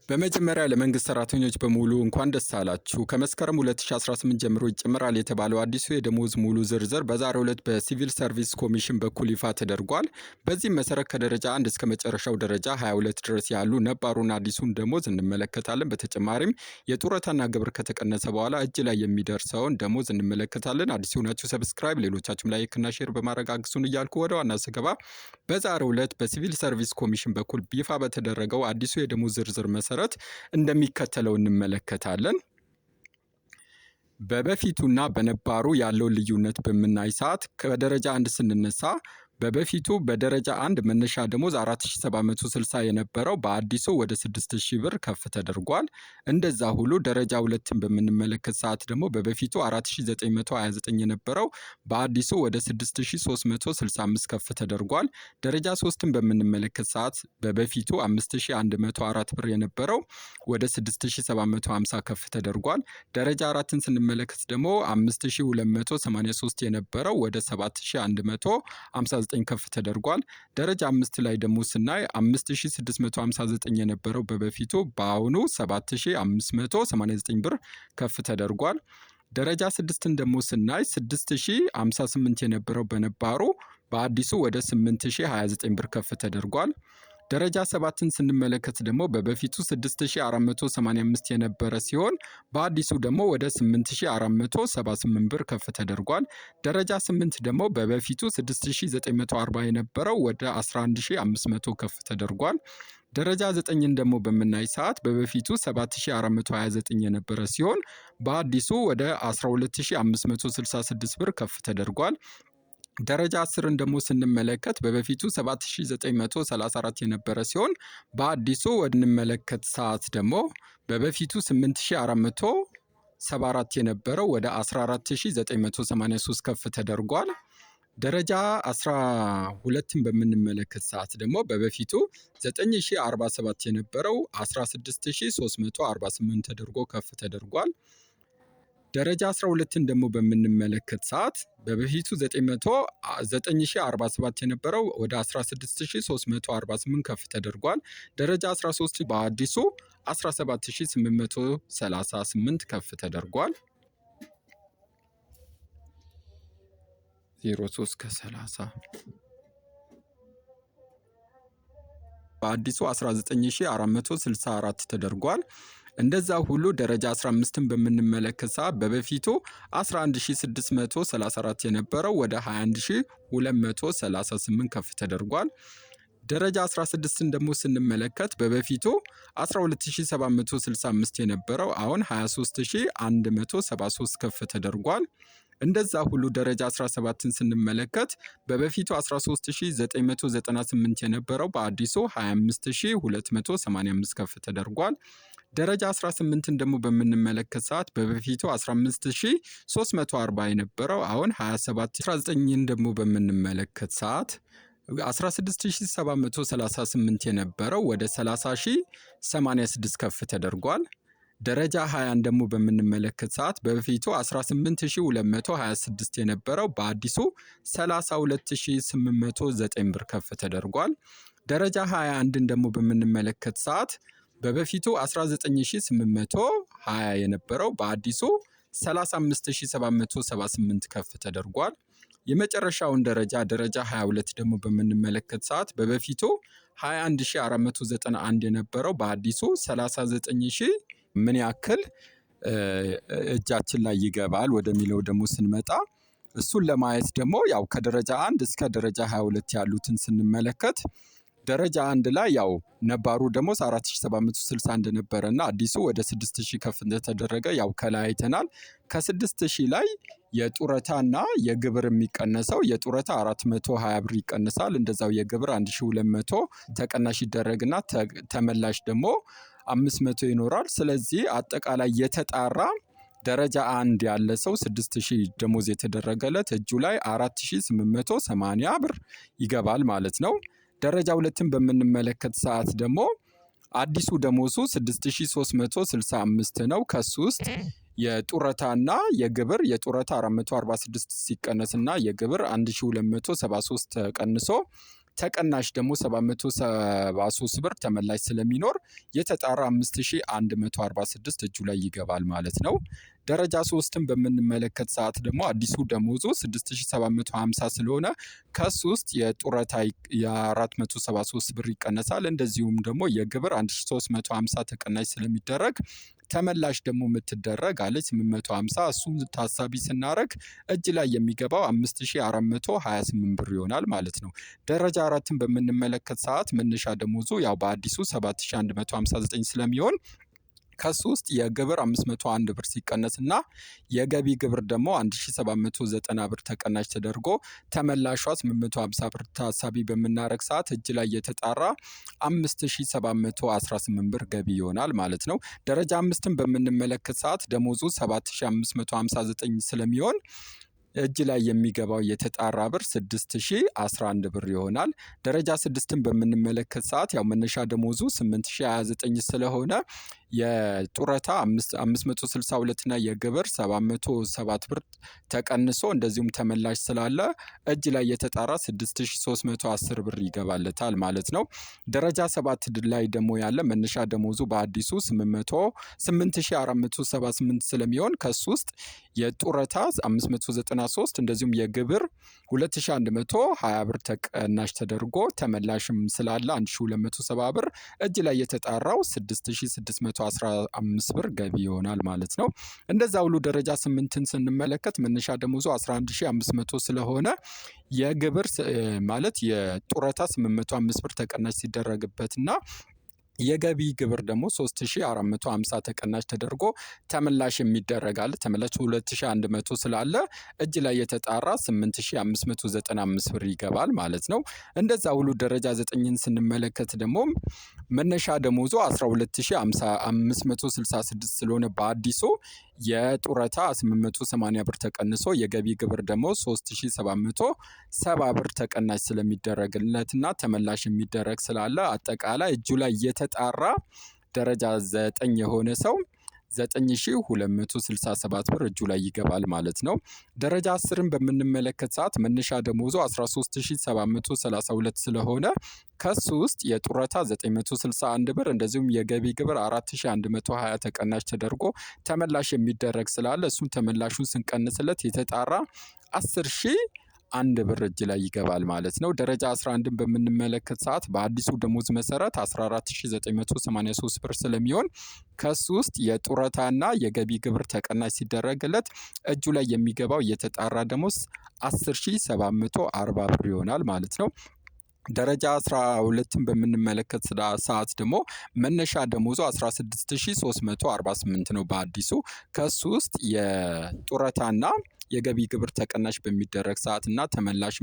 በመጀመሪያ ለመንግስት ሰራተኞች በሙሉ እንኳን ደስ አላችሁ። ከመስከረም 2018 ጀምሮ ይጨምራል የተባለው አዲሱ የደሞዝ ሙሉ ዝርዝር በዛሬው ዕለት በሲቪል ሰርቪስ ኮሚሽን በኩል ይፋ ተደርጓል። በዚህም መሰረት ከደረጃ 1 እስከ መጨረሻው ደረጃ 22 ድረስ ያሉ ነባሩን አዲሱን ደሞዝ እንመለከታለን። በተጨማሪም የጡረታና ግብር ከተቀነሰ በኋላ እጅ ላይ የሚደርሰውን ደሞዝ እንመለከታለን። አዲስ ሆናችሁ ሰብስክራይብ፣ ሌሎቻችሁም ላይክና ሼር በማድረግ አግዙን እያልኩ ወደ ዋና ስገባ በዛሬው ዕለት በሲቪል ሰርቪስ ኮሚሽን በኩል ይፋ በተደረገው አዲሱ የደሞዝ ዝርዝር መሰረት እንደሚከተለው እንመለከታለን። በበፊቱና በነባሩ ያለው ልዩነት በምናይ ሰዓት ከደረጃ 1 ስንነሳ በበፊቱ በደረጃ 1 መነሻ ደሞዝ 4760 የነበረው በአዲሱ ወደ 6000 ብር ከፍ ተደርጓል። እንደዛ ሁሉ ደረጃ 2ን በምንመለከት ሰዓት ደግሞ በበፊቱ 4929 የነበረው በአዲሱ ወደ 6365 ከፍ ተደርጓል። ደረጃ 3ን በምንመለከት ሰዓት በበፊቱ 5104 ብር የነበረው ወደ 6750 ከፍ ተደርጓል። ደረጃ 4ን ስንመለከት ደግሞ 5283 የነበረው ወደ 7159 ከፍ ተደርጓል። ደረጃ 5 ላይ ደግሞ ስናይ 5659 የነበረው በበፊቱ በአሁኑ 7589 ብር ከፍ ተደርጓል። ደረጃ 6ን ደግሞ ስናይ 6058 የነበረው በነባሩ በአዲሱ ወደ 8029 ብር ከፍ ተደርጓል። ደረጃ 7ን ስንመለከት ደግሞ በበፊቱ 6485 የነበረ ሲሆን በአዲሱ ደግሞ ወደ 8478 ብር ከፍ ተደርጓል። ደረጃ 8 ደግሞ በበፊቱ 6940 የነበረው ወደ 11500 ከፍ ተደርጓል። ደረጃ 9ን ደግሞ በምናይ ሰዓት በበፊቱ 7429 የነበረ ሲሆን በአዲሱ ወደ 12566 ብር ከፍ ተደርጓል። ደረጃ 10ን ደግሞ ስንመለከት በበፊቱ 7934 የነበረ ሲሆን በአዲሱ እንመለከት ሰዓት ደግሞ በበፊቱ 8474 የነበረው ወደ 14983 ከፍ ተደርጓል። ደረጃ 12ን በምንመለከት ሰዓት ደግሞ በበፊቱ 9047 የነበረው 16348 ተደርጎ ከፍ ተደርጓል። ደረጃ 12ን ደግሞ በምንመለከት ሰዓት በበፊቱ 9047 የነበረው ወደ 16348 ከፍ ተደርጓል። ደረጃ 13 በአዲሱ 17838 ከፍ ተደርጓል። 03 ከ30 በአዲሱ 19464 ተደርጓል። እንደዛ ሁሉ ደረጃ 15ን በምንመለከት ሰዓት በበፊቱ 11634 የነበረው ወደ 21238 ከፍ ተደርጓል። ደረጃ 16ን ደግሞ ስንመለከት በበፊቱ 12765 የነበረው አሁን 23173 ከፍ ተደርጓል። እንደዛ ሁሉ ደረጃ 17ን ስንመለከት በበፊቱ 13998 የነበረው በአዲሱ 25285 ከፍ ተደርጓል። ደረጃ 18ን ደግሞ በምንመለከት ሰዓት በበፊቱ 15340 የነበረው አሁን 27019ን ደግሞ በምንመለከት ሰዓት 16738 የነበረው ወደ 30086 ከፍ ተደርጓል። ደረጃ 20ን ደግሞ በምንመለከት ሰዓት በበፊቱ 18226 የነበረው በአዲሱ 32809 ብር ከፍ ተደርጓል። ደረጃ 21ን ደግሞ በምንመለከት ሰዓት በበፊቱ 19820 የነበረው በአዲሱ 35778 ከፍ ተደርጓል። የመጨረሻውን ደረጃ 22 ደግሞ በምንመለከት ሰዓት በበፊቱ 21491 የነበረው በአዲሱ 39000 ምን ያክል እጃችን ላይ ይገባል ወደሚለው ደግሞ ስንመጣ እሱን ለማየት ደግሞ ያው ከደረጃ 1 እስከ ደረጃ 22 ያሉትን ስንመለከት ደረጃ 1 ላይ ያው ነባሩ ደግሞ 4760 እንደነበረና አዲሱ ወደ 6000 ከፍ እንደተደረገ ያው ከላይ አይተናል። ከ6000 ላይ የጡረታና የግብር የሚቀነሰው የጡረታ 420 ብር ይቀንሳል። እንደዛው የግብር 1200 ተቀናሽ ይደረግና ተመላሽ ደግሞ 500 ይኖራል። ስለዚህ አጠቃላይ የተጣራ ደረጃ 1 ያለ ሰው 6000 ደሞዝ የተደረገለት እጁ ላይ 4880 ብር ይገባል ማለት ነው። ደረጃ 2ን በምንመለከት ሰዓት ደግሞ አዲሱ ደሞዙ 6365 ነው። ከሱ ውስጥ የጡረታና የግብር የጡረታ 446 ሲቀነስና የግብር 1273 ተቀንሶ ተቀናሽ ደግሞ 773 ብር ተመላሽ ስለሚኖር የተጣራ 5146 እጁ ላይ ይገባል ማለት ነው። ደረጃ 3ን በምንመለከት ሰዓት ደግሞ አዲሱ ደሞዙ 6750 ስለሆነ ከሱ ውስጥ የጡረታ የ473 ብር ይቀነሳል። እንደዚሁም ደግሞ የግብር 1350 ተቀናሽ ስለሚደረግ ተመላሽ ደግሞ የምትደረግ አለች 850። እሱን ታሳቢ ስናደርግ እጅ ላይ የሚገባው 5428 ብር ይሆናል ማለት ነው። ደረጃ 4ን በምንመለከት ሰዓት መነሻ ደሞዙ ያው በአዲሱ 7159 ስለሚሆን ከሱ ውስጥ የግብር 501 ብር ሲቀነስና የገቢ ግብር ደግሞ 1790 ብር ተቀናሽ ተደርጎ ተመላሿ 850 ብር ታሳቢ በምናረግ ሰዓት እጅ ላይ የተጣራ 5718 ብር ገቢ ይሆናል ማለት ነው። ደረጃ 5ን በምንመለከት ሰዓት ደሞዙ 7559 ስለሚሆን እጅ ላይ የሚገባው የተጣራ ብር 6011 ብር ይሆናል። ደረጃ 6ን በምንመለከት ሰዓት ያው መነሻ ደሞዙ 8029 ስለሆነ የጡረታ 562 እና የግብር 707 ብር ተቀንሶ እንደዚሁም ተመላሽ ስላለ እጅ ላይ የተጣራ 6310 ብር ይገባለታል ማለት ነው። ደረጃ 7 ላይ ደግሞ ያለ መነሻ ደሞዙ በአዲሱ 8478 ስለሚሆን ከሱ ውስጥ የጡረታ 593 እንደዚሁም የግብር 2120 ብር ተቀናሽ ተደርጎ ተመላሽም ስላለ 1270 ብር እጅ ላይ የተጣራው 6615 ብር ገቢ ይሆናል ማለት ነው። እንደዛ ሁሉ ደረጃ 8ን ስንመለከት መነሻ ደሞዙ 11500 ስለሆነ የግብር ማለት የጡረታ 805 ብር ተቀናሽ ሲደረግበትና የገቢ ግብር ደግሞ 3450 ተቀናሽ ተደርጎ ተመላሽ የሚደረጋል። ተመላሽ 2100 ስላለ እጅ ላይ የተጣራ 8595 ብር ይገባል ማለት ነው። እንደዛ ሁሉ ደረጃ 9ን ስንመለከት ደግሞ መነሻ ደሞዙ 12566 ስለሆነ በአዲሱ የጡረታ 880 ብር ተቀንሶ የገቢ ግብር ደግሞ 3770 ብር ተቀናሽ ስለሚደረግለትና ተመላሽ የሚደረግ ስላለ አጠቃላይ እጁ ላይ የተጣራ ደረጃ 9 የሆነ ሰው 9267 ብር እጁ ላይ ይገባል ማለት ነው። ደረጃ 10ን በምንመለከት ሰዓት መነሻ ደሞዙ 13732 ስለሆነ ከሱ ውስጥ የጡረታ 961 ብር እንደዚሁም የገቢ ግብር 4120 ተቀናሽ ተደርጎ ተመላሽ የሚደረግ ስላለ እሱን ተመላሹን ስንቀንስለት የተጣራ 10001 ብር እጅ ላይ ይገባል ማለት ነው። ደረጃ 11ን በምንመለከት ሰዓት በአዲሱ ደሞዝ መሰረት 14983 ብር ስለሚሆን ከሱ ውስጥ የጡረታና የገቢ ግብር ተቀናሽ ሲደረግለት እጁ ላይ የሚገባው የተጣራ ደሞዝ 10740 ብር ይሆናል ማለት ነው። ደረጃ 12ን በምንመለከት ሰዓት ደግሞ መነሻ ደሞዙ 16348 ነው በአዲሱ ከሱ ውስጥ የጡረታና የገቢ ግብር ተቀናሽ በሚደረግ ሰዓት እና ተመላሽ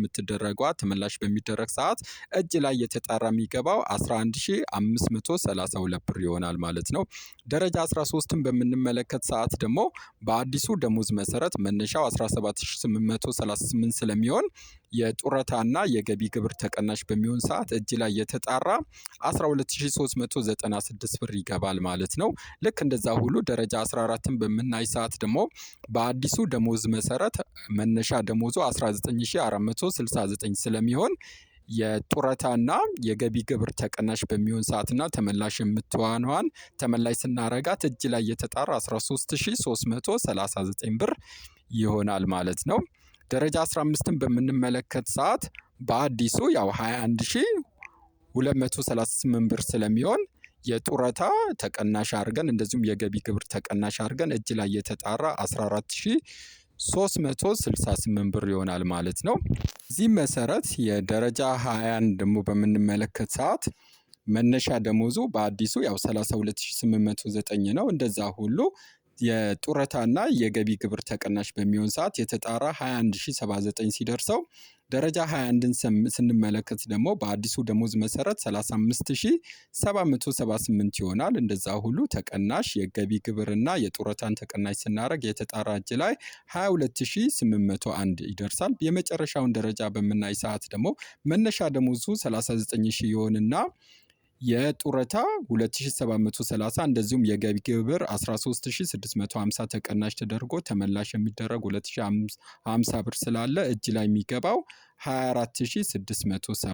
በሚደረግ ሰዓት እጅ ላይ የተጣራ የሚገባው 11532 ብር ይሆናል ማለት ነው። ደረጃ 13ን በምንመለከት ሰዓት ደግሞ በአዲሱ ደሞዝ መሰረት መነሻው 17838 ስለሚሆን የጡረታና የገቢ ግብር ተቀናሽ በሚሆን ሰዓት እጅ ላይ የተጣራ 12396 ብር ይገባል ማለት ነው። ልክ እንደዛ ሁሉ ደረጃ 14ን በምናይ ሰዓት ደግሞ በአዲሱ ደሞዝ መሰረት መነሻ ደሞዙ 19469 ስለሚሆን የጡረታና የገቢ ግብር ተቀናሽ በሚሆን ሰዓትና ተመላሽ የምትሆነዋን ተመላሽ ስናረጋት እጅ ላይ የተጣራ 13339 ብር ይሆናል ማለት ነው። ደረጃ 15ን በምንመለከት ሰዓት በአዲሱ ያው 21238 ብር ስለሚሆን የጡረታ ተቀናሽ አድርገን እንደዚሁም የገቢ ግብር ተቀናሽ አድርገን እጅ ላይ የተጣራ 14368 ብር ይሆናል ማለት ነው። እዚህ መሰረት የደረጃ 20ን ደግሞ በምንመለከት ሰዓት መነሻ ደሞዙ በአዲሱ ያው 32809 ነው። እንደዛ ሁሉ የጡረታና የገቢ ግብር ተቀናሽ በሚሆን ሰዓት የተጣራ 21079 ሲደርሰው ደረጃ 21ን ስንመለከት ደግሞ በአዲሱ ደሞዝ መሰረት 35778 ይሆናል። እንደዛ ሁሉ ተቀናሽ የገቢ ግብርና የጡረታን ተቀናሽ ስናደርግ የተጣራ እጅ ላይ 22801 ይደርሳል። የመጨረሻውን ደረጃ በምናይ ሰዓት ደግሞ መነሻ ደሞዙ 39000 ይሆንና የጡረታ 2730 እንደዚሁም የገቢ ግብር 13650 ተቀናሽ ተደርጎ ተመላሽ የሚደረግ 2050 ብር ስላለ እጅ ላይ የሚገባው 24670